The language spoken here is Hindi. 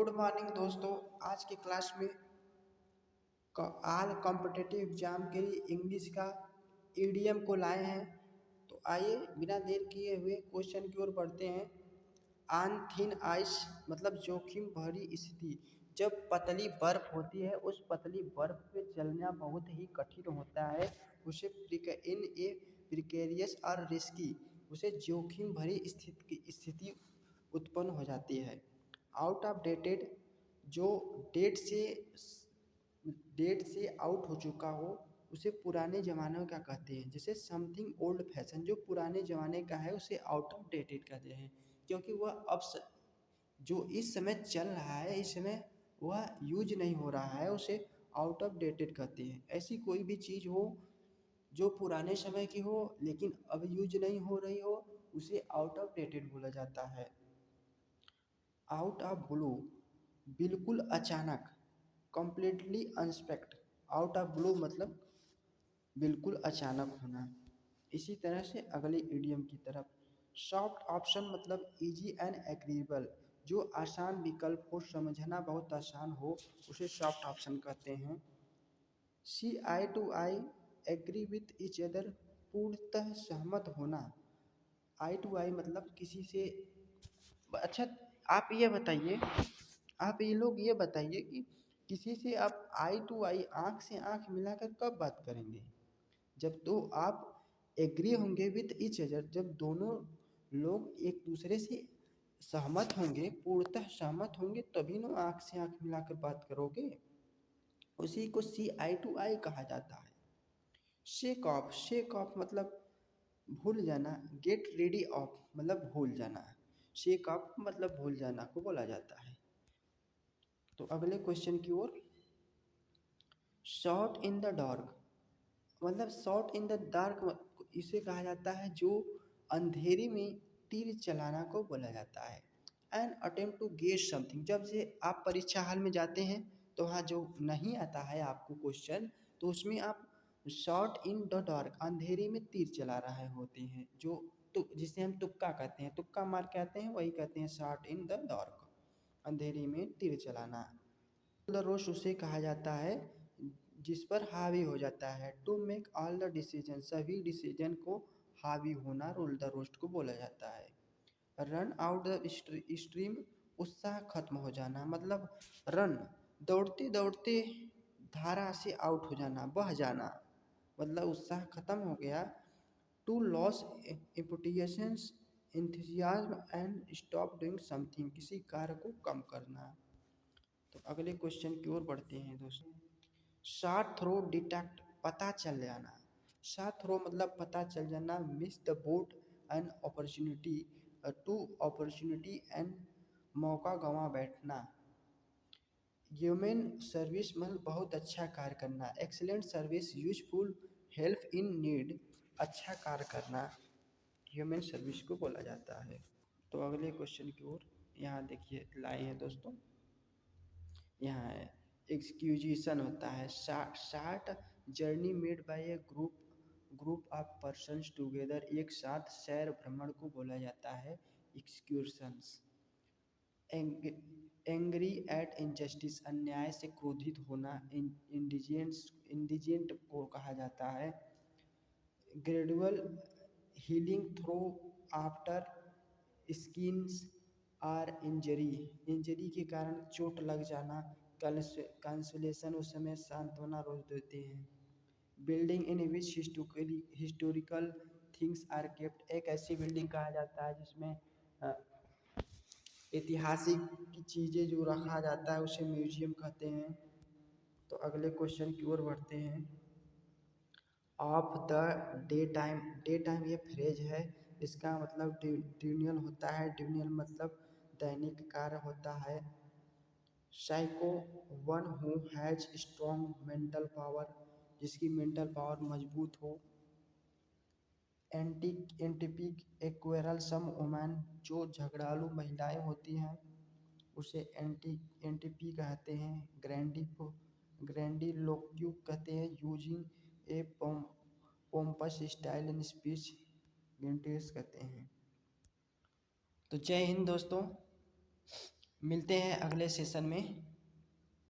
गुड मॉर्निंग दोस्तों। आज के क्लास में ऑल कॉम्पिटिटिव एग्जाम के लिए इंग्लिश का ईडीएम को लाए हैं। तो आइए बिना देर किए हुए क्वेश्चन की ओर बढ़ते हैं। ऑन थिन आइस मतलब जोखिम भरी स्थिति। जब पतली बर्फ होती है, उस पतली बर्फ पे चलना बहुत ही कठिन होता है। उसे इन ए प्रिकेरियस और रिस्की, उसे जोखिम भरी स्थिति उत्पन्न हो जाती है। आउट ऑफ डेटेड, जो डेट से आउट हो चुका हो, उसे पुराने ज़माने में क्या कहते हैं? जैसे समथिंग ओल्ड फैशन, जो पुराने ज़माने का है उसे आउट ऑफ डेटेड कहते हैं, क्योंकि वह जो इस समय चल रहा है, इस समय वह यूज नहीं हो रहा है, उसे आउट ऑफ डेटेड कहते हैं। ऐसी कोई भी चीज़ हो जो पुराने समय की हो लेकिन अब यूज नहीं हो रही हो, उसे आउट ऑफ डेटेड बोला जाता है। आउट ऑफ ब्लू, बिल्कुल अचानक, completely unexpected. Out of blue मतलब बिल्कुल अचानक होना। इसी तरह से अगले इडियम की तरफ, सॉफ्ट ऑप्शन मतलब इजी एंड एग्रीएबल, जो आसान विकल्प हो, समझना बहुत आसान हो, उसे सॉफ्ट ऑप्शन कहते हैं। See eye to eye, agree with each other, पूर्णतः सहमत होना। आई टू आई मतलब किसी से, अच्छा आप ये बताइए, आप ये लोग ये बताइए कि किसी से आप आई टू आई, आँख से आँख मिलाकर कब बात करेंगे? जब तो आप एग्री होंगे विथ ईच अदर, जब दोनों लोग एक दूसरे से सहमत होंगे, पूर्णतः सहमत होंगे, तभी ना आँख से आँख मिलाकर बात करोगे। उसी को सी आई टू आई कहा जाता है। शेक ऑफ मतलब भूल जाना। गेट रेडी ऑफ मतलब भूल जाना। शेक ऑफ मतलब भूल जाना को बोला जाता है। तो अगले क्वेश्चन की ओर, शॉट इन द डार्क मतलब शॉट इन द डार्क इसे कहा जाता है जो अंधेरी में तीर चलाना को बोला जाता है। An attempt to guess something, जब से आप परीक्षा हॉल में जाते हैं तो वहाँ जो नहीं आता है आपको क्वेश्चन, तो उसमें आप शॉट इन द डार्क, अंधेरी में तीर चला रहे होते हैं, जो तो जिसे हम तुक्का कहते हैं, तुक्का मार के आते हैं, वही कहते हैं शॉट इन द डार्क, अंधेरी में तीर चलाना। द रोस्ट उसे कहा जाता है जिस पर हावी हो जाता है। To make all the decision, सभी डिसीजन को हावी होना, रूल द रोस्ट को बोला जाता है। रन आउट द स्ट्रीम, उत्साह खत्म हो जाना मतलब रन, दौड़ते दौड़ते धारा से आउट हो जाना, बह जाना, मतलब उत्साह खत्म हो गया। टू लॉस इम्पोटिएशंस enthusiasm and stop doing something, किसी कार्य को कम करना। तो अगले क्वेश्चन की ओर बढ़ते हैं दोस्तों। शॉट थ्रो डिटेक्ट, पता चल जाना। शॉट थ्रो मतलब पता चल जाना। Miss the boat and opportunity, to opportunity and मौका गंवा बैठना। ह्यूमन सर्विस मतलब बहुत अच्छा कार्य करना। Excellent service, useful, help in need, अच्छा कार्य करना, ह्यूमन सर्विस को बोला जाता है। तो अगले क्वेश्चन की ओर यहाँ देखिए लाए हैं दोस्तों। यहाँ है एक्सक्यूजिशन होता है। Short journey made by A group of persons together, एक साथ सैर भ्रमण को बोला जाता है एक्सक्यूशंस। एंग्री एट इनजस्टिस, अन्याय से क्रोधित होना, इंडिजेंट को कहा जाता है। Gradual healing through after skins or injury के कारण चोट लग जाना। कंसोलेशन, उस समय सांत्वना रोज देते हैं। Building in which historical things are kept, एक ऐसी बिल्डिंग कहा जाता है जिसमें ऐतिहासिक की चीज़ें जो रखा जाता है उसे म्यूजियम कहते हैं। तो अगले क्वेश्चन की ओर बढ़ते हैं। ऑफ द डे टाइम ये फ्रेज है, इसका मतलब ड्यूनियल होता है। ड्यूनियल मतलब दैनिक कार्य होता है। Psycho, one who has strong mental power, जिसकी मेंटल पावर मजबूत हो। एंटीपिक, एक्वेरल सम वुमेन, जो झगड़ालू महिलाएं होती हैं उसे एंटीपी कहते हैं। ग्रैंडिलोक्यू कहते हैं, using a pompous style in speech, grandiose कहते हैं। तो जय हिंद दोस्तों। मिलते हैं अगले सेशन में।